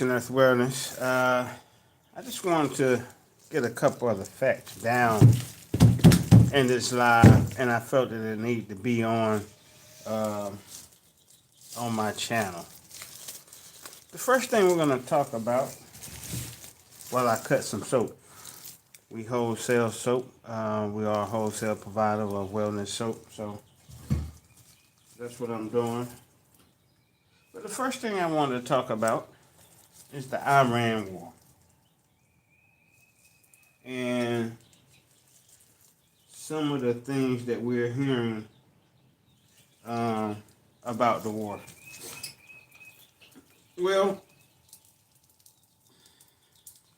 Earth Wellness. I just wanted to get a couple of the facts down in this live, and I felt that it needed to be um, on my channel. The first thing we're going to talk about, while I cut some soap. We wholesale soap. We are a wholesale provider of wellness soap, so that's what I'm doing. But the first thing I wanted to talk about is the Iran war. And some of the things that we're hearing about the war. Well,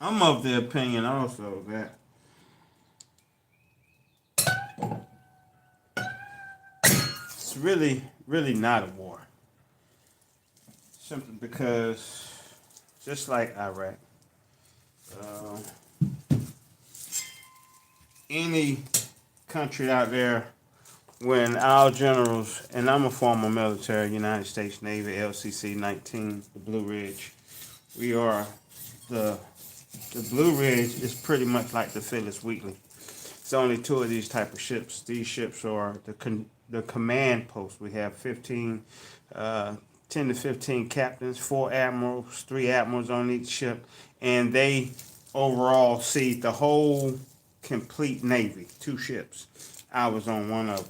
I'm of the opinion also that it's really not a war. Simply because, just like Iraq, uh, any country out there, when our generals, and I'm a former military, United States Navy, LCC 19, the Blue Ridge, we are the Blue Ridge is pretty much like the Phyllis Wheatley. It's only two of these type of ships. These ships are the command post. We have 10 to 15 captains, 4 admirals, 3 admirals on each ship, and they overall see the whole complete Navy, 2 ships. I was on one of them.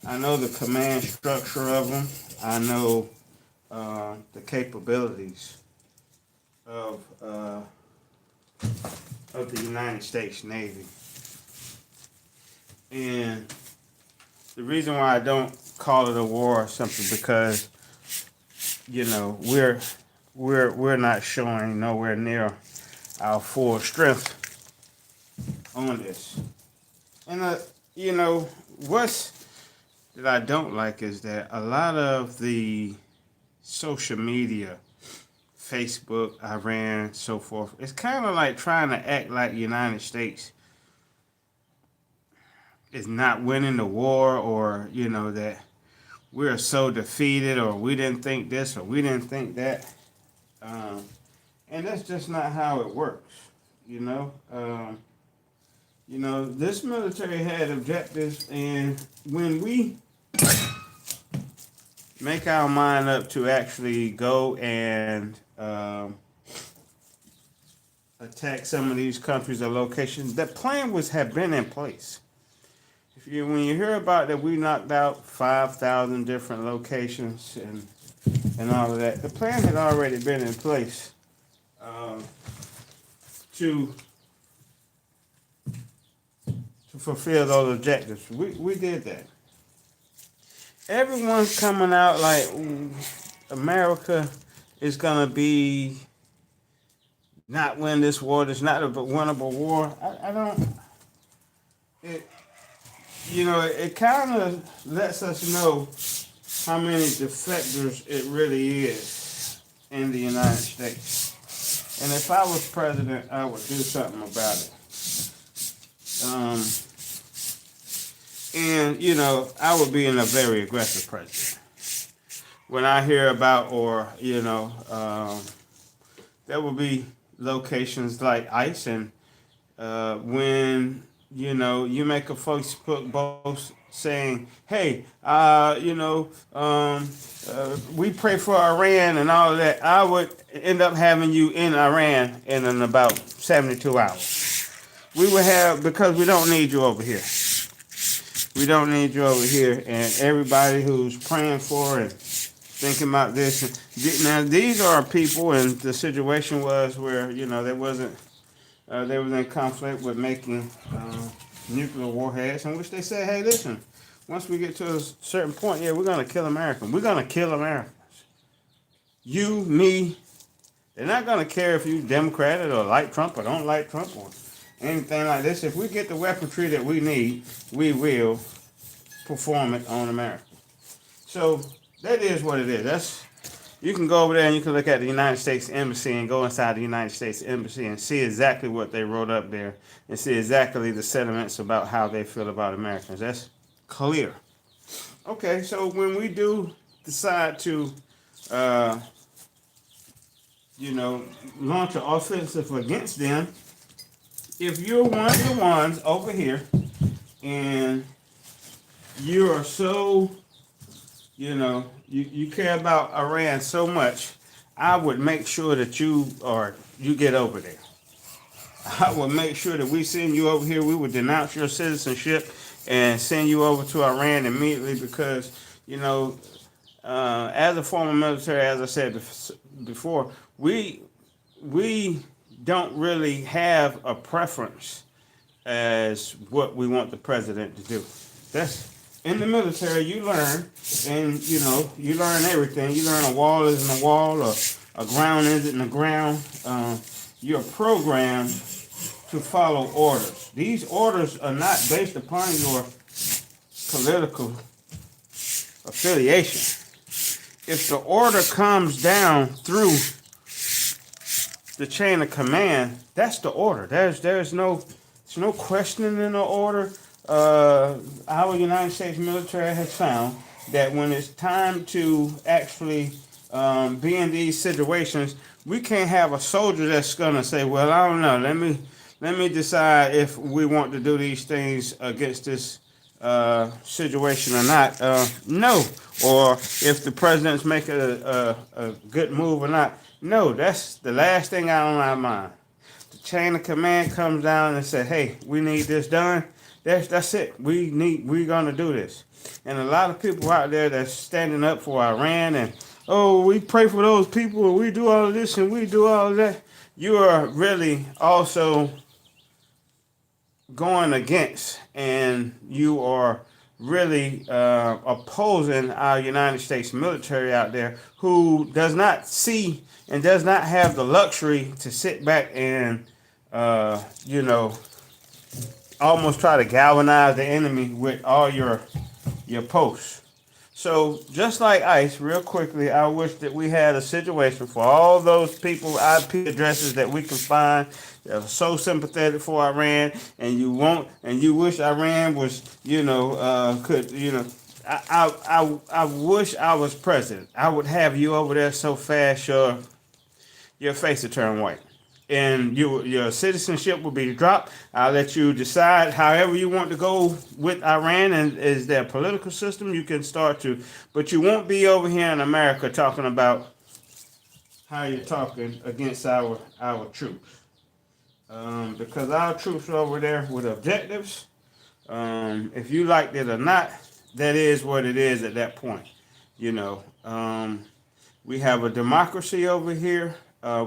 I know the command structure of them. I know the capabilities of the United States Navy. And the reason why I don't call it a war is simply because, we're not showing nowhere near our full strength on this. And what's that I don't like is that a lot of the social media, Facebook, Iran, so forth, it's kind of like trying to act like the United States is not winning the war, or that we're so defeated, or we didn't think this, or we didn't think that. And that's just not how it works. This military had objectives, and when we make our mind up to actually go and attack some of these countries or locations, the plan had been in place. When you hear about that, we knocked out 5,000 different locations and all of that, the plan had already been in place to fulfill those objectives. We did that. Everyone's coming out like America is gonna be not win this war. It's not a winnable war. I don't. It kind of lets us know how many defectors it really is in the United States. And if I was president, I would do something about it. I would be in a very aggressive president. When I hear about, there will be locations like ICE, and when you make a Facebook post saying, "Hey, we pray for Iran and all of that," I would end up having you in Iran in about 72 hours. We would have, because we don't need you over here. We don't need you over here, and everybody who's praying for and thinking about this. Now, these are people, and the situation was where they wasn't. They was in conflict with making nuclear warheads, in which they said, "Hey, listen, once we get to a certain point, we're gonna kill Americans. We're gonna kill Americans. You, me. They're not gonna care if you Democrat or like Trump or don't like Trump or anything like this. If we get the weaponry that we need, we will perform it on America." So that is what it is. You can go over there and you can look at the United States Embassy and go inside the United States Embassy and see exactly what they wrote up there and see exactly the sentiments about how they feel about Americans. That's clear. Okay, so when we do decide to you know, launch an offensive against them, if you're one of the ones over here and you are so, you care about Iran so much, I would make sure that you get over there. I would make sure that we send you over here. We would denounce your citizenship and send you over to Iran immediately because, you know, as a former military, as I said before, we don't really have a preference as what we want the president to do. That's in the military. You learn, and you learn everything. You learn a wall isn't a wall, or a ground isn't a ground. You're programmed to follow orders. These orders are not based upon your political affiliation. If the order comes down through the chain of command, that's the order. There's no questioning in the order. Our United States military has found that when it's time to actually be in these situations, we can't have a soldier that's gonna say, "Well, I don't know. Let me decide if we want to do these things against this situation or not." No, or if the president's making a good move or not. No, that's the last thing out of my mind. The chain of command comes down and says, "Hey, we need this done." That's it. We're gonna do this. And a lot of people out there that's standing up for Iran and, oh, we pray for those people and we do all of this and we do all of that. You are really also going against, and you are really opposing our United States military out there, who does not see and does not have the luxury to sit back and almost try to galvanize the enemy with all your posts. So just like ICE, real quickly, I wish that we had a situation for all those people, IP addresses that we can find that are so sympathetic for Iran, and you wish Iran was, I wish I was president. I would have you over there so fast your face would turn white. And your citizenship will be dropped. I'll let you decide however you want to go with Iran, and is their political system. You can start to, but you won't be over here in America talking about how you're talking against our troops, because our troops are over there with objectives. If you liked it or not, that is what it is at that point. We have a democracy over here.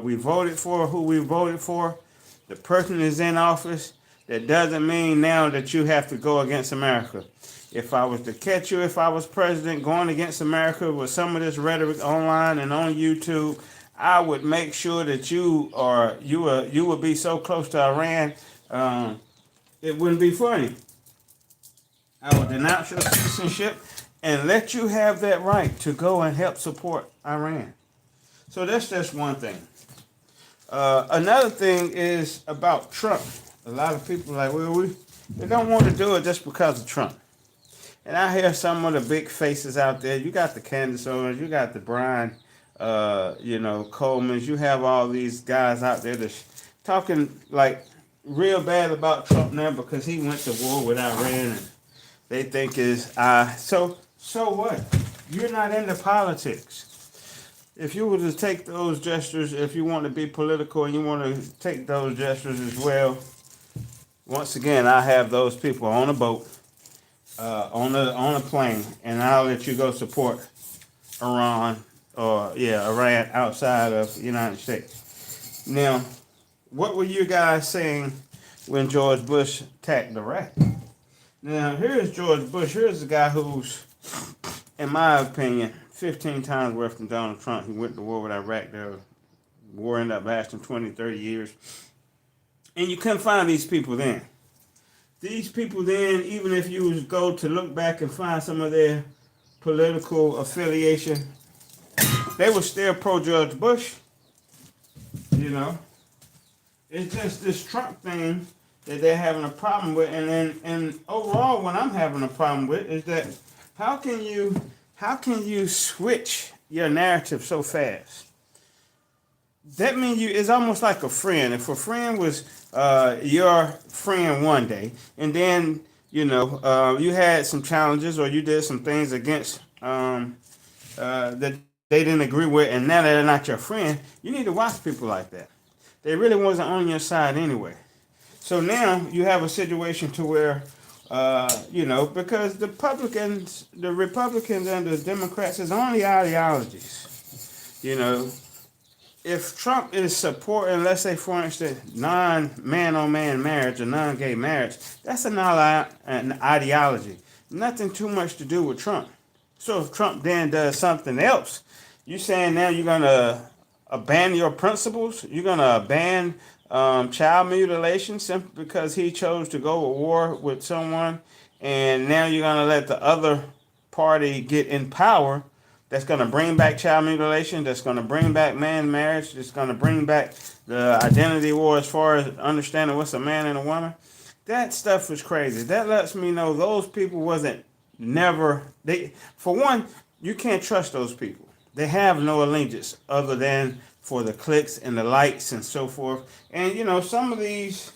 We voted for who we voted for. The person is in office. That doesn't mean now that you have to go against America. If I was to catch you, if I was president, going against America with some of this rhetoric online and on YouTube, I would make sure that you would be so close to Iran, it wouldn't be funny. I would denounce your citizenship and let you have that right to go and help support Iran. So that's just one thing. Another thing is about Trump. A lot of people are like, they don't want to do it just because of Trump. And I hear some of the big faces out there. You got the Candace Owens, you got the Brian, Coleman's. You have all these guys out there that's talking like real bad about Trump now because he went to war with Iran, and they think so what? You're not into politics. If you were to take those gestures, if you want to be political and you want to take those gestures as well, once again, I have those people on a boat, on a plane, and I'll let you go support Iran outside of the United States. Now, what were you guys saying when George Bush attacked Iraq? Now, here's George Bush. Here's a guy who's, in my opinion, 15 times worse than Donald Trump. He went to war with Iraq. The war ended up lasting 20, 30 years. And you couldn't find these people then. These people then, even if you go to look back and find some of their political affiliation, they were still pro-George Bush. It's just this Trump thing that they're having a problem with. And overall, what I'm having a problem with is that how can you switch your narrative so fast? that means it's almost like a friend. If a friend was your friend one day, and then you had some challenges or you did some things against that they didn't agree with, and now they're not your friend, you need to watch people like that. They really wasn't on your side anyway. So now you have a situation to where, because the Republicans and the Democrats is only ideologies. If Trump is supporting, let's say, for instance, non-man-on-man marriage or non-gay marriage, that's an ideology. Nothing too much to do with Trump. So if Trump then does something else, you saying now you're going to abandon your principles? You're going to abandon child mutilation simply because he chose to go to war with someone, and now you're going to let the other party get in power that's going to bring back child mutilation, that's going to bring back man marriage, that's going to bring back the identity war as far as understanding what's a man and a woman? That stuff was crazy. That lets me know those people for one, you can't trust those people. They have no allegiance other than for the clicks and the likes and so forth. And some of these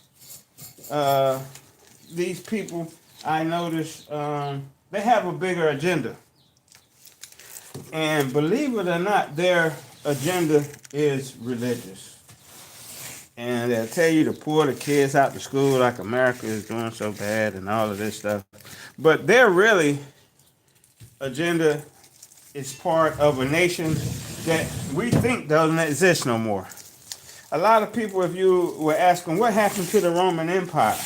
people, I notice, they have a bigger agenda. And believe it or not, their agenda is religious. And they'll tell you to pull the kids out to school like America is doing so bad and all of this stuff. But their really agenda is part of a nation that we think doesn't exist no more. A lot of people, if you were asking what happened to the Roman Empire,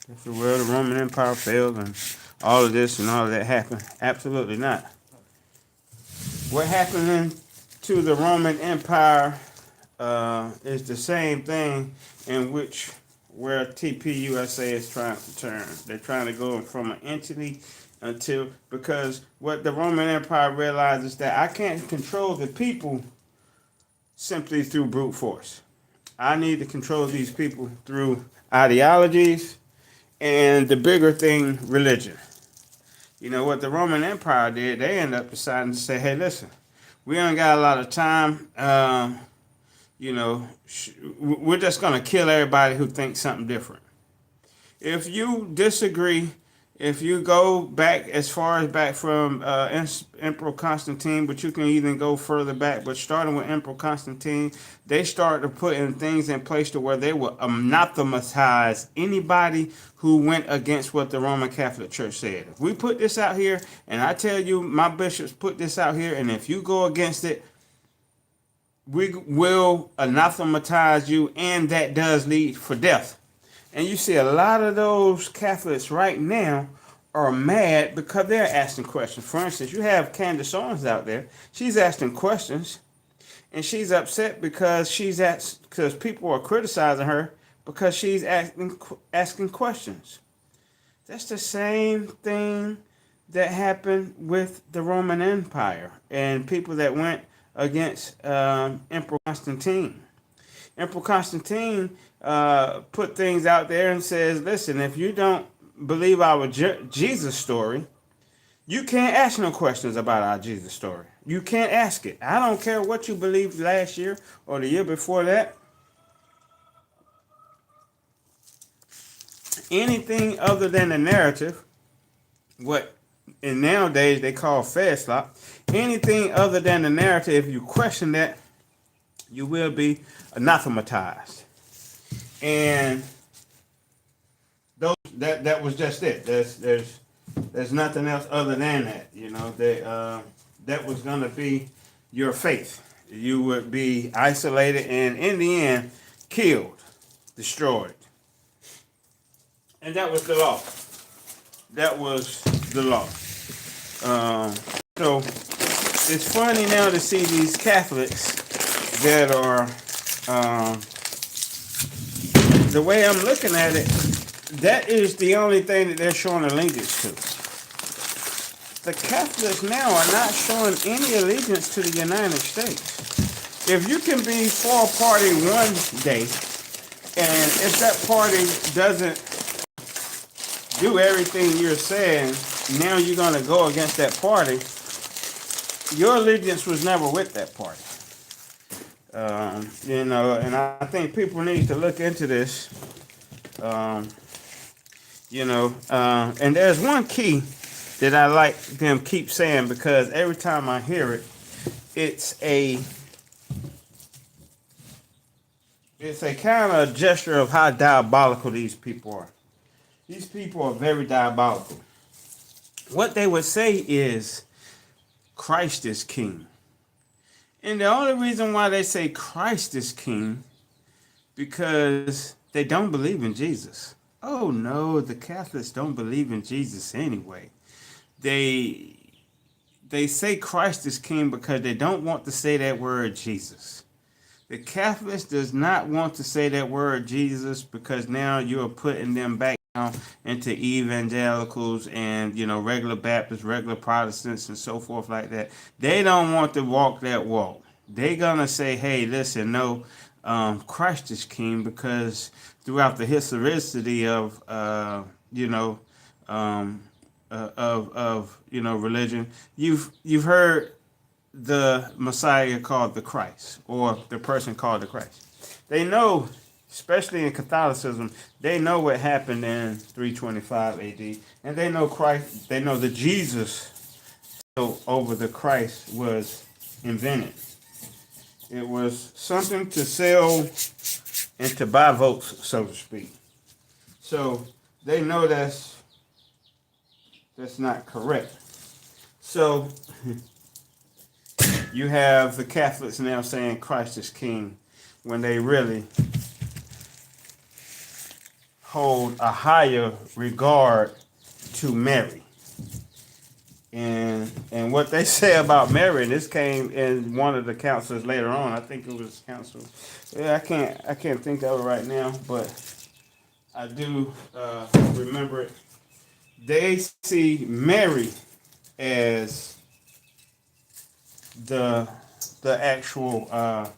if the Roman Empire failed and all of this and all of that happened, absolutely not. What happened to the Roman Empire is the same thing where TPUSA is trying to turn. They're trying to go from an entity because what the Roman Empire realizes that I can't control the people simply through brute force. I need to control these people through ideologies and the bigger thing, religion. What the Roman Empire did, they ended up deciding to say, hey, listen, we ain't got a lot of time. We're just going to kill everybody who thinks something different. If you disagree, if you go back as far as back from Emperor Constantine, but you can even go further back, but starting with Emperor Constantine, they started putting things in place to where they would anathematize anybody who went against what the Roman Catholic Church said. If we put this out here, and I tell you, my bishops put this out here, and if you go against it, we will anathematize you, and that does lead for death. And you see a lot of those Catholics right now are mad because they're asking questions. For instance, you have Candace Owens out there. She's asking questions, and she's upset because because people are criticizing her because she's asking questions. That's the same thing that happened with the Roman Empire and people that went against Emperor Constantine. Emperor Constantine put things out there and says, listen, if you don't believe our Jesus story, you can't ask no questions about our Jesus story. You can't ask it. I don't care what you believed last year or the year before that. Anything other than the narrative, what in nowadays they call FedSlop, anything other than the narrative, if you question that, you will be anathematized. And that was just it. There's nothing else other than that. That was gonna be your faith. You would be isolated and in the end killed, destroyed. And that was the law. That was the law. So it's funny now to see these Catholics that are, the way I'm looking at it, that is the only thing that they're showing allegiance to. The Catholics now are not showing any allegiance to the United States. If you can be for a party one day, and if that party doesn't do everything you're saying, now you're going to go against that party, your allegiance was never with that party. You know, and I think people need to look into this. Um, you know, and there's one key that I like them keep saying, because every time I hear it, it's a kind of gesture of how diabolical these people are. These people are very diabolical. What they would say is Christ is king. And the only reason why they say Christ is king, because they don't believe in Jesus. Oh no, the Catholics don't believe in Jesus anyway. They say Christ is king because they don't want to say that word Jesus. The Catholics does not want to say that word Jesus, because now you're putting them back down into evangelicals and, you know, regular Baptists, regular Protestants, and so forth like that. They don't want to walk that walk. They're gonna say, hey, listen, no, Christ is king, because throughout the historicity of you know, of you know, religion, you've heard the Messiah called the Christ, or the person called the Christ. They know, especially in Catholicism, they know what happened in 325 AD, and they know Christ. They know the Jesus over the Christ was invented. It was something to sell and to buy votes, so to speak. So they know that's not correct. So you have the Catholics now saying Christ is king, when they really hold a higher regard to Mary. And what they say about Mary, and this came in one of the councils later on. I think it was council. Yeah, I can't think of it right now, but I do remember it. They see Mary as the actual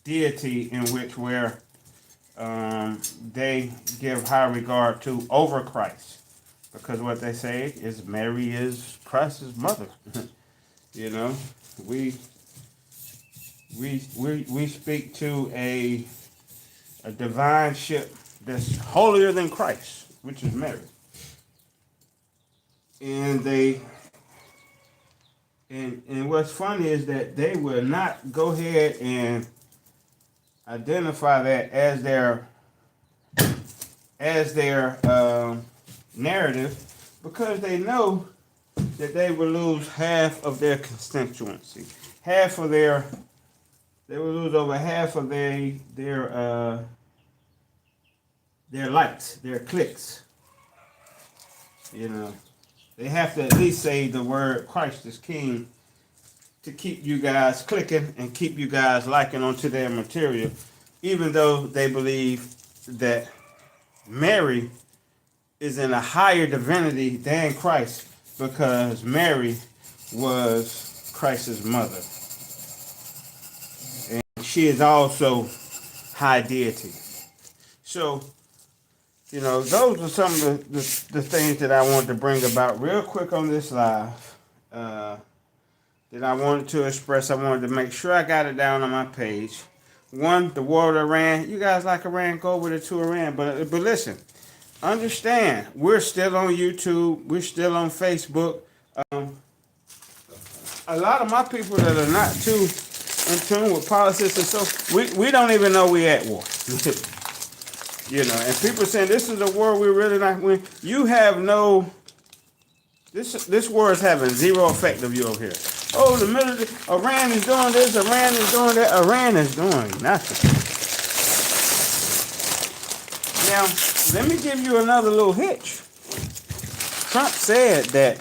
deity, in which where they give high regard to over Christ, because what they say is Mary is Christ's mother. You know, we speak to a divine ship that's holier than Christ, which is Mary. And and what's funny is that they will not go ahead and identify that as their narrative, because they know that they will lose half of their constituency, they will lose over half of their likes, their clicks. You know, they have to at least say the word Christ is king to keep you guys clicking and keep you guys liking onto their material, even though they believe that Mary is in a higher divinity than Christ, because Mary was Christ's mother. And she is also high deity. So, you know, those are some of the things that I wanted to bring about real quick on this live. That I wanted to express. I wanted to make sure I got it down on my page. One, the war with Iran. You guys like Iran, go over to Iran. But listen, understand, we're still on YouTube. We're still on Facebook. A lot of my people that are not too in tune with politics and so, we don't even know we at war. You know, and people saying this is a war we really not win. You have no. This war is having zero effect of you over here. Oh, the military, Iran is doing this, Iran is doing that. Iran is doing nothing. Now, let me give you another little hitch. Trump said that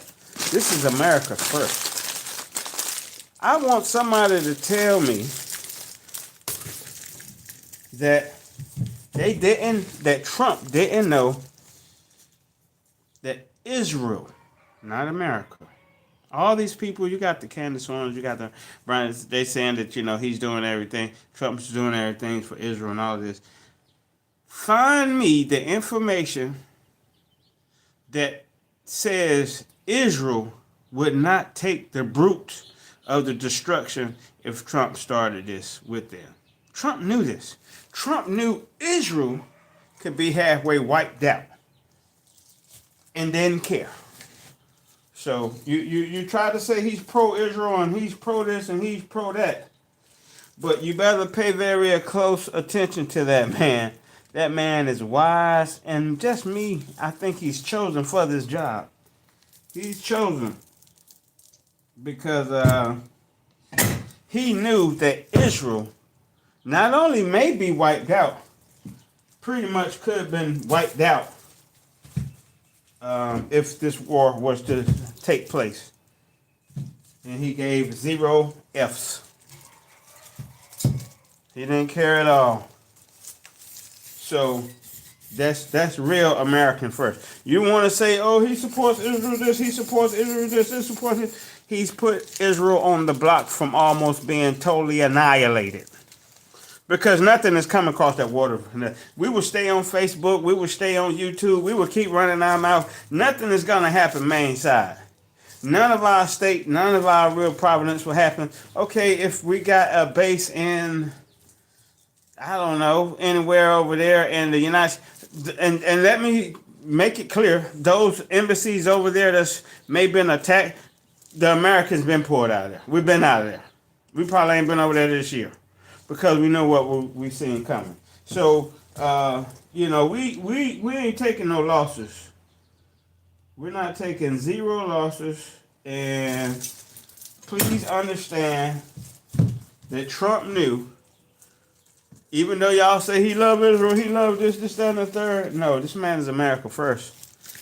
this is America first. I want somebody to tell me that that Trump didn't know that Israel, not America. All these people, you got the Candace Owens, you got the Brian, they saying that, you know, he's doing everything, Trump's doing everything for Israel and all this. Find me the information that says Israel would not take the brute of the destruction if Trump started this with them. Trump knew this. Trump knew Israel could be halfway wiped out and didn't care. So you try to say he's pro-Israel and he's pro this and he's pro that. But you better pay very close attention to that man. That man is wise, and just me, I think he's chosen for this job. He's chosen because he knew that Israel not only may be wiped out, pretty much could have been wiped out if this war was to take place. And he gave 0 F's. He didn't care at all. So that's real American first. You want to say, oh, he supports Israel this, he supports Israel this, he supports it. He's put Israel on the block from almost being totally annihilated. Because nothing is coming across that water. We will stay on Facebook, we will stay on YouTube, we will keep running our mouth. Nothing is going to happen main side. None of our state, none of our real providence will happen. Okay, if we got a base in, I don't know, anywhere over there in the United States, and let me make it clear, those embassies over there that's may been attacked, the Americans been pulled out of there. We've been out of there. We probably ain't been over there this year because we know what we seen coming. So, you know, we ain't taking no losses. We're not taking 0 losses, and please understand that Trump knew. Even though y'all say he loved Israel, he loved this, that, and the third. No, this man is America first.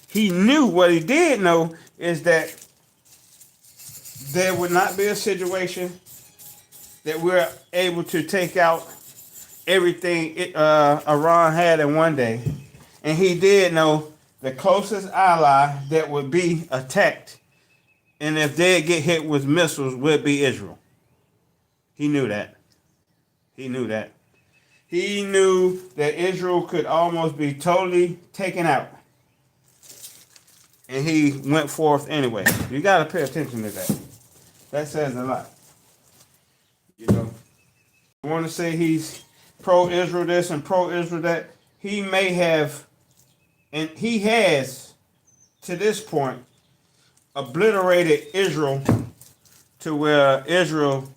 He knew, what he did know is that there would not be a situation that we're able to take out everything Iran had in one day. And he did know the closest ally that would be attacked, and if they get hit with missiles, would be Israel. He knew that. He knew that. He knew that Israel could almost be totally taken out. And he went forth anyway. You got to pay attention to that. That says a lot. You know, I want to say he's pro-Israel this and pro-Israel that. He may have, and he has, to this point, obliterated Israel to where Israel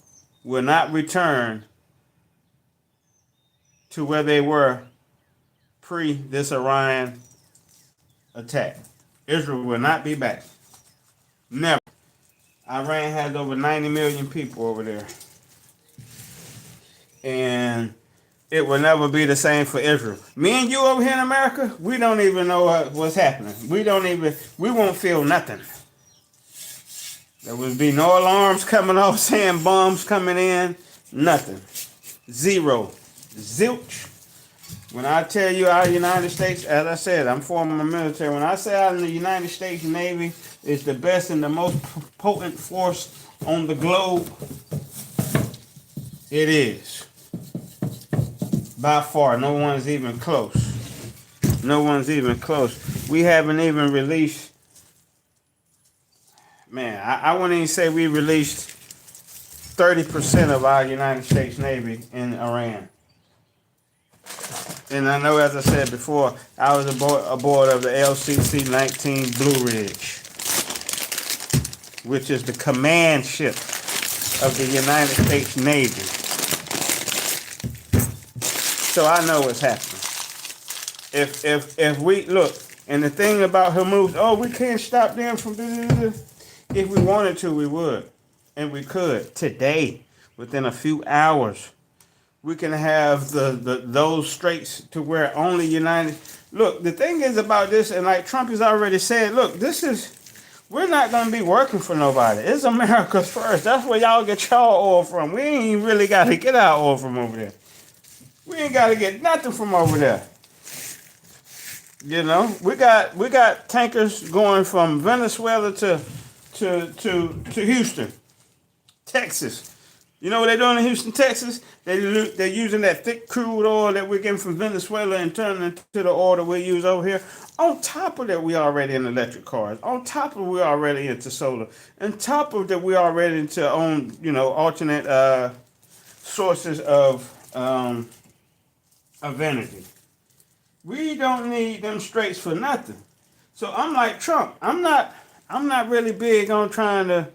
will not return to where they were pre this Iran attack. Israel will not be back. Never. Iran has over 90 million people over there. And it will never be the same for Israel. Me and you over here in America, we don't even know what's happening. We won't feel nothing. There will be no alarms coming off saying bombs coming in. Nothing. 0. Zilch. When I tell you our United States, as I said, I'm former military. When I say our United States Navy is the best and the most potent force on the globe, it is. By far, no one's even close. No one's even close. We haven't even released, man, I wouldn't even say we released 30% of our United States Navy in Iran. And I know, as I said before, I was aboard of the LCC-19 Blue Ridge, which is the command ship of the United States Navy. So I know what's happening. If we look, and the thing about Hormuz, oh, we can't stop them from this. If we wanted to, we would, and we could today, within a few hours. We can have those straits to where only United. Look, the thing is about this, and like Trump has already said, look, we're not going to be working for nobody. It's America first. That's where y'all get y'all oil from. We ain't really got to get our oil from over there. We ain't got to get nothing from over there. You know, we got tankers going from Venezuela to Houston, Texas. You know what they're doing in Houston, Texas? They're using that thick crude oil that we're getting from Venezuela and turning it into the oil that we use over here. On top of that, we already in electric cars. On top of we already into solar. On top of that, we already into alternate sources of energy. We don't need them straights for nothing. So I'm like Trump. I'm not really big on trying to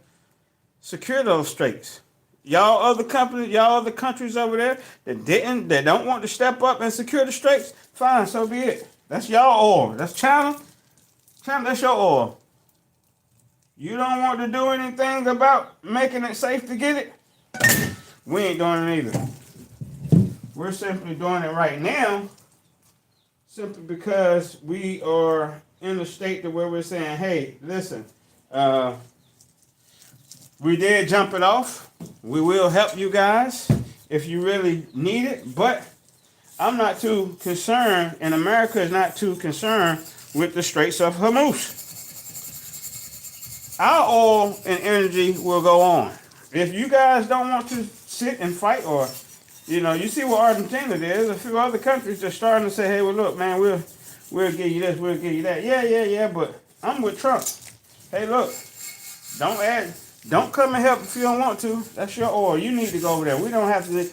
secure those straights. Y'all other countries over there that don't want to step up and secure the straits, fine, so be it. That's y'all oil. That's China. China, that's your oil. You don't want to do anything about making it safe to get it? We ain't doing it either. We're simply doing it right now, simply because we are in a state to where we're saying, hey, listen, we did jump it off. We will help you guys if you really need it, but I'm not too concerned, and America is not too concerned with the Straits of Hormuz. Our oil and energy will go on. If you guys don't want to sit and fight, or, you see what Argentina did, a few other countries are starting to say, hey, well, look, man, we'll give you this, we'll give you that. Yeah, but I'm with Trump. Hey, look, don't come and help if you don't want to. That's your oil. You need to go over there. We don't need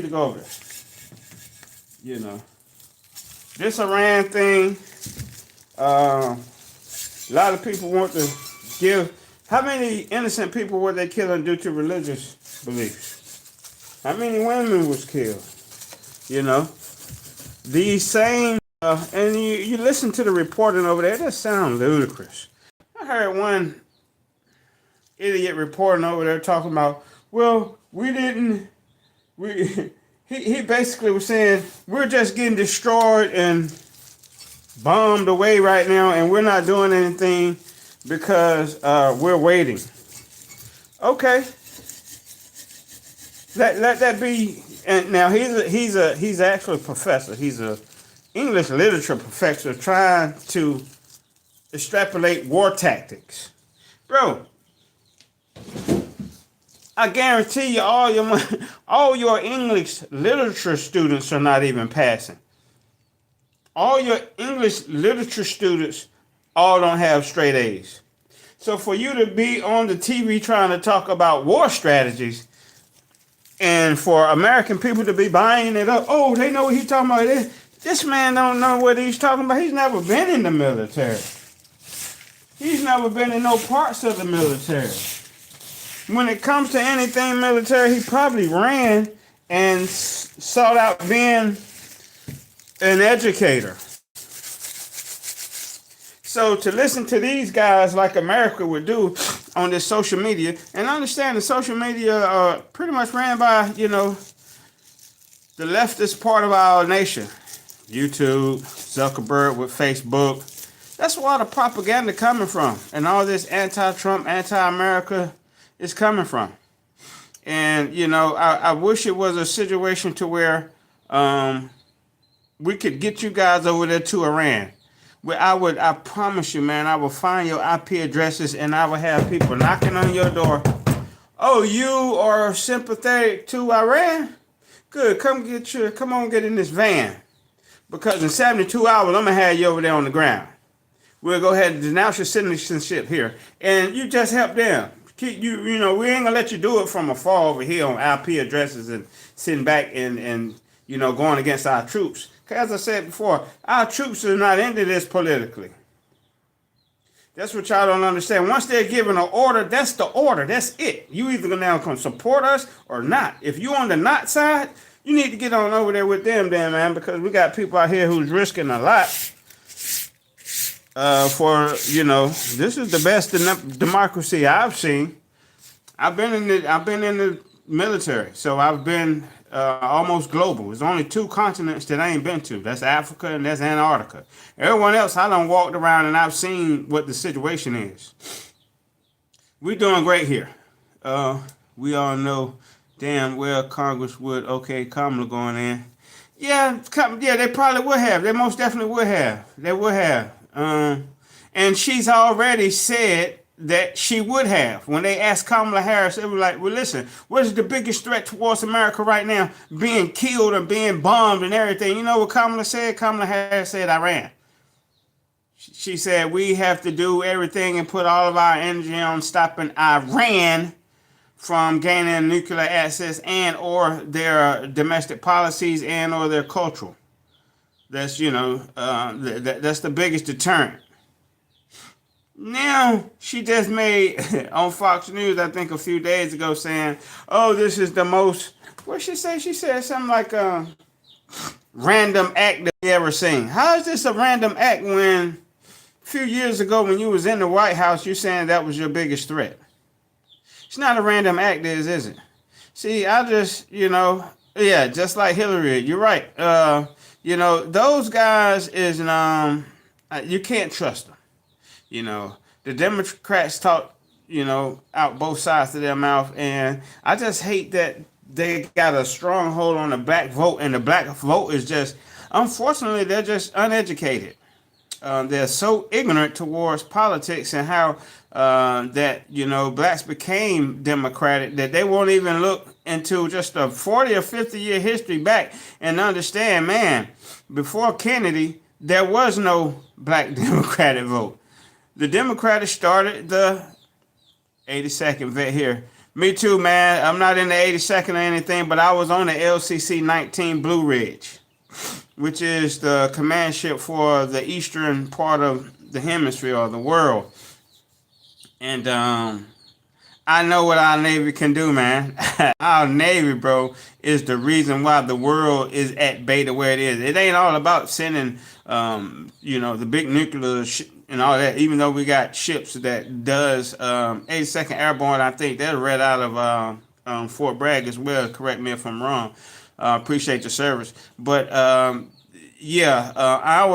to go over there. This Iran thing, a lot of people want to give. How many innocent people were they killing due to religious beliefs? How many women was killed? These same, and you listen to the reporting over there, that sounds ludicrous. I heard one idiot reporting over there talking about, well, he basically was saying, we're just getting destroyed and bombed away right now, and we're not doing anything because we're waiting. Okay. Let that be. And now he's actually a professor. He's a English literature professor trying to extrapolate war tactics. Bro, I guarantee you all your English literature students are not even passing. All your English literature students all don't have straight A's. So for you to be on the TV trying to talk about war strategies, and for American people to be buying it up, oh, they know what he's talking about. This man don't know what he's talking about. He's never been in the military. He's never been in no parts of the military. When it comes to anything military, he probably ran and sought out being an educator. So to listen to these guys like America would do on this social media, and understand the social media pretty much ran by, the leftist part of our nation. YouTube, Zuckerberg with Facebook. That's where all the propaganda coming from. And all this anti-Trump, anti-America is coming from. And, I wish it was a situation to where we could get you guys over there to Iran. Where I promise you, man, I will find your IP addresses and I will have people knocking on your door. Oh, you are sympathetic to Iran? Good, come on, get in this van. Because in 72 hours, I'm going to have you over there on the ground. We'll go ahead and denounce your citizenship here. And you just help them. We ain't going to let you do it from afar over here on IP addresses and sitting back and going against our troops. As I said before, our troops are not into this politically. That's what y'all don't understand. Once they're given an order, that's the order. That's it. You either now come support us or not. If you're on the not side, you need to get on over there with them, then, man, because we got people out here who's risking a lot this is the best democracy I've seen. I've been in the military, so I've been almost global. There's only 2 continents that I ain't been to. That's Africa and that's Antarctica. Everyone else, I done walked around and I've seen what the situation is. We're doing great here. We all know damn well Congress would okay Kamala going in. Yeah, they probably would have. They most definitely would have. They would have. And she's already said that she would have. When they asked Kamala Harris, they were like, well, listen, what is the biggest threat towards America right now? Being killed and being bombed and everything. You know what Kamala said? Kamala Harris said Iran. She said, we have to do everything and put all of our energy on stopping Iran from gaining nuclear access and or their domestic policies and or their cultural. That's, that's the biggest deterrent. Now, she just made on Fox News, I think a few days ago, saying, oh, this is the most, what she say? She said something like a random act that we ever seen. How is this a random act when a few years ago when you was in the White House, you saying that was your biggest threat? It's not a random act, is it? See, I just, just like Hillary, you're right. Those guys is, you can't trust them. The Democrats talk, out both sides of their mouth. And I just hate that they got a stronghold on the black vote. And the black vote is just, unfortunately, they're just uneducated. They're so ignorant towards politics and how blacks became Democratic that they won't even look into just a 40 or 50 year history back and understand, man, before Kennedy, there was no black Democratic vote. The Democrats started the 82nd vet here. Me too, man. I'm not in the 82nd or anything, but I was on the LCC 19 Blue Ridge, which is the command ship for the eastern part of the hemisphere or the world. And I know what our Navy can do, man. Our Navy, bro, is the reason why the world is at bay to where it is. It ain't all about sending, the big nuclear and all that, even though we got ships that does 82nd Airborne, I think they're right out of Fort Bragg as well. Correct me if I'm wrong. Appreciate the service. But, our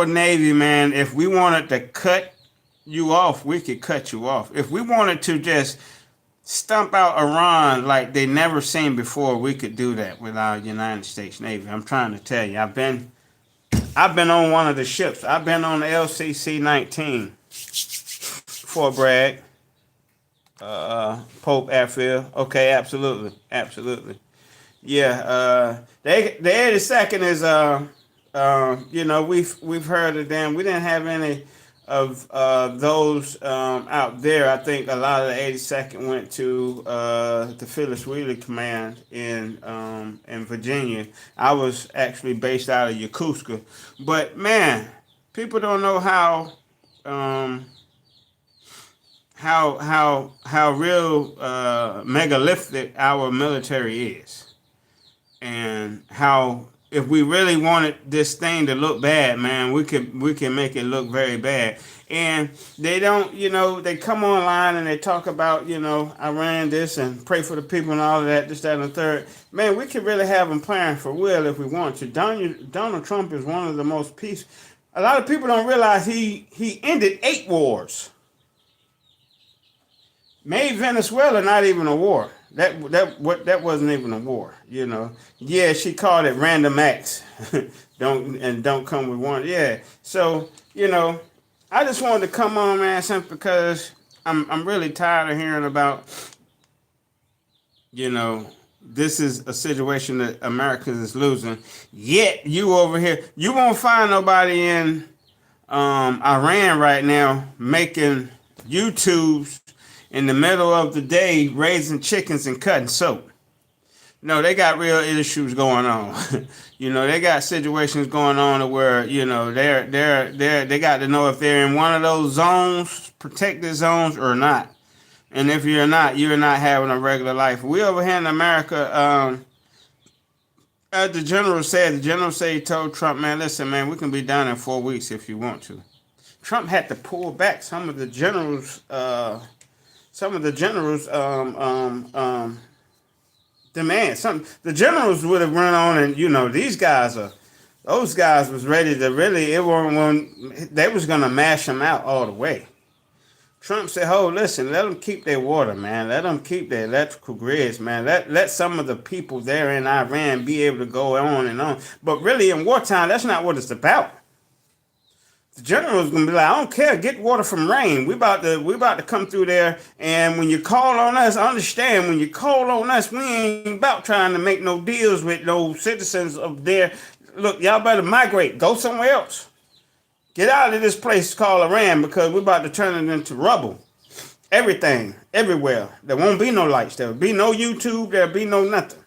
Navy, man, if we wanted to cut you off, we could cut you off. If we wanted to just stump out Iran like they never seen before, we could do that with our United States Navy. I'm trying to tell you, I've been on one of the ships. I've been on the LCC 19, Fort Bragg, Pope Airfield. Okay, absolutely. Yeah, the 82nd is we've heard of them. We didn't have any of those out there. I think a lot of the 82nd went to the Phyllis Wheeler Command in Virginia. I was actually based out of Yokosuka. But man, people don't know how real megalithic our military is, and how if we really wanted this thing to look bad, man, we can make it look very bad. And they don't, they come online and they talk about, I ran this and pray for the people and all of that, this, that, and the third. Man, we could really have them playing for real if we want to. Donald Trump is one of the most peaceful. A lot of people don't realize he ended 8 wars. Made Venezuela not even a war. That wasn't even a war, Yeah, she called it random acts. don't come with one. Yeah. So, I just wanted to come on, man, simply because I'm really tired of hearing about, this is a situation that America is losing. Yet you over here, you won't find nobody in Iran right now making YouTubes in the middle of the day raising chickens and cutting soap. No, they got real issues going on. They got situations going on where, they got to know if they're in one of those zones, protected zones or not. And if you're not having a regular life. We over here in America, as the general said, he told Trump, man, listen, man, we can be done in 4 weeks if you want to. Trump had to pull back some of the generals' demand. The generals would have run on and, those guys was ready to really, they was going to mash them out all the way. Trump said, oh, listen, let them keep their water, man. Let them keep their electrical grids, man. Let some of the people there in Iran be able to go on and on. But really in wartime, that's not what it's about. The general is gonna be like, I don't care, get water from rain. We about to come through there, and when you call on us, understand when you call on us, we ain't about trying to make no deals with no citizens of there. Look, y'all better migrate, go somewhere else. Get out of this place called Iran because we're about to turn it into rubble. Everything, everywhere. There won't be no lights. There'll be no YouTube. There'll be no nothing.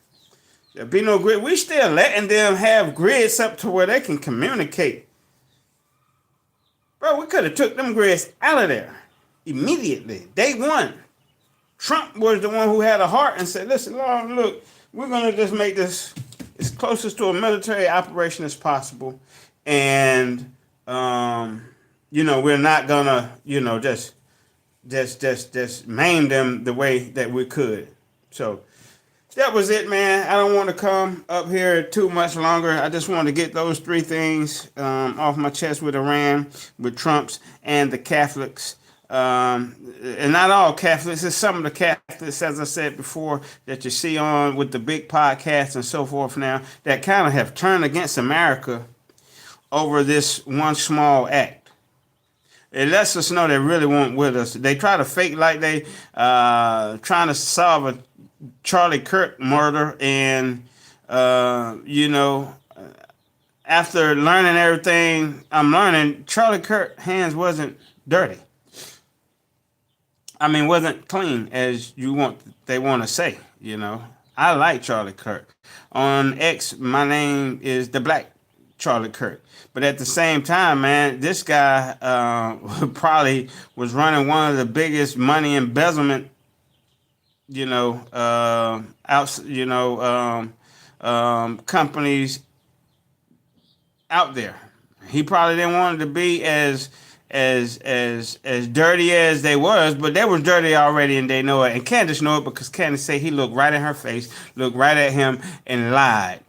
There'll be no grid. We still letting them have grids up to where they can communicate. Bro, we could have took them grids out of there immediately. Day one. Trump was the one who had a heart and said, listen, Lord, look, we're going to just make this as closest to a military operation as possible. And, we're not going to, just maim them the way that we could. So that was it, man. I don't want to come up here too much longer. I just want to get those three things off my chest with Iran, with Trump's, and the Catholics. And not all Catholics. It's some of the Catholics, as I said before, that you see on with the big podcasts and so forth now, that kind of have turned against America over this one small act. It lets us know they really weren't with us. They try to fake like they trying to solve a Charlie Kirk murder, and after learning everything I'm learning, Charlie Kirk hands wasn't dirty. I mean, wasn't clean as they want to say. I like Charlie Kirk. On X, my name is the Black Charlie Kirk. But at the same time, man, this guy probably was running one of the biggest money embezzlement companies out there. He probably didn't want it to be as dirty as they was, but they was dirty already, and they know it. And Candace know it because Candace say he looked right in her face, looked right at him, and lied.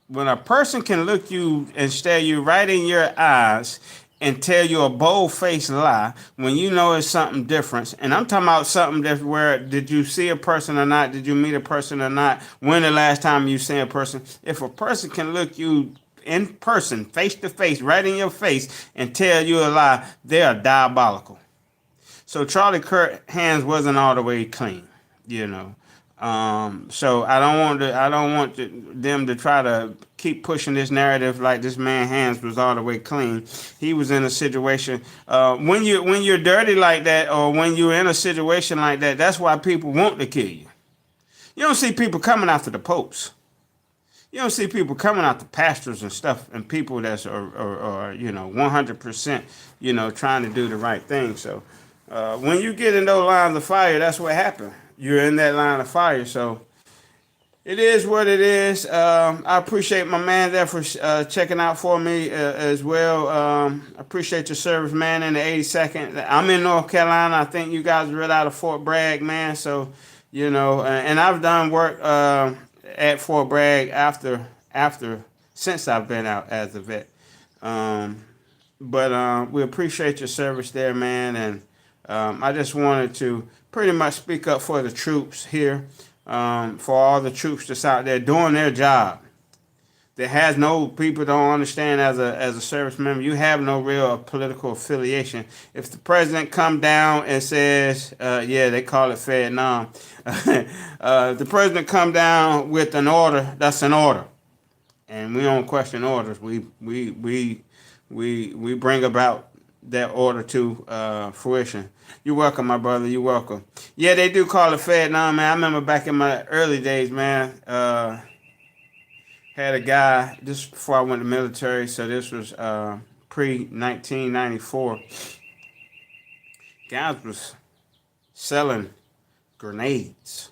When a person can look you and stare you right in your eyes and tell you a bold-faced lie when you know it's something different. And I'm talking about something different where did you see a person or not? Did you meet a person or not? When the last time you see a person? If a person can look you in person, face to face, right in your face and tell you a lie, they are diabolical. So Charlie Kirk hands wasn't all the way clean, So I don't want them to try to keep pushing this narrative like this man's hands was all the way clean. He was in a situation when you're dirty like that, or when you're in a situation like that. That's why people want to kill you. You don't see people coming after the popes. You don't see people coming after pastors and stuff, and people that's are 100% trying to do the right thing. So when you get in those lines of fire, that's what happened. You're in that line of fire. So it is what it is. I appreciate my man there for checking out for me as well. I appreciate your service, man, in the 82nd. I'm in North Carolina. I think you guys are right out of Fort Bragg, man. So, and I've done work at Fort Bragg since I've been out as a vet. But we appreciate your service there, man. And I just wanted to pretty much speak up for the troops here, for all the troops that's out there doing their job. That has no, people don't understand as a service member, you have no real political affiliation. If the president come down and says, they call it Vietnam. If the president come down with an order, that's an order. And we don't question orders. We bring about that order to fruition. You're welcome, my brother. You're welcome. Yeah, they do call it Vietnam, man. I remember back in my early days, man. Had a guy, just before I went to the military, so this was pre-1994. Guys was selling grenades.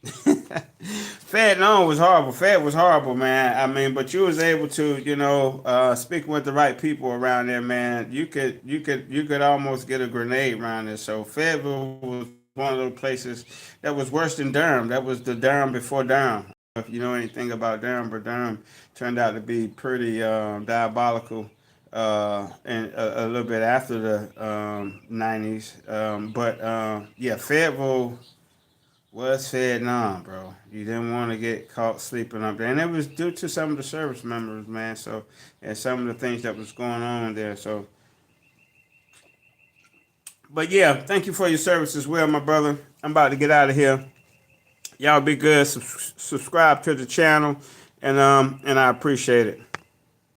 Vietnam was horrible. Fed was horrible, man. I mean, but you was able to, speak with the right people around there, man. You could almost get a grenade around there. So Fayetteville was one of those places that was worse than Durham. That was the Durham before Durham. If you know anything about Durham, but Durham turned out to be pretty diabolical and a little bit after the 90s. Fayetteville was Vietnam, bro. You didn't want to get caught sleeping up there. And it was due to some of the service members, man. So, and some of the things that was going on there. So, But yeah, thank you for your service as well, my brother. I'm about to get out of here. Y'all be good. Subscribe to the channel, and I appreciate it.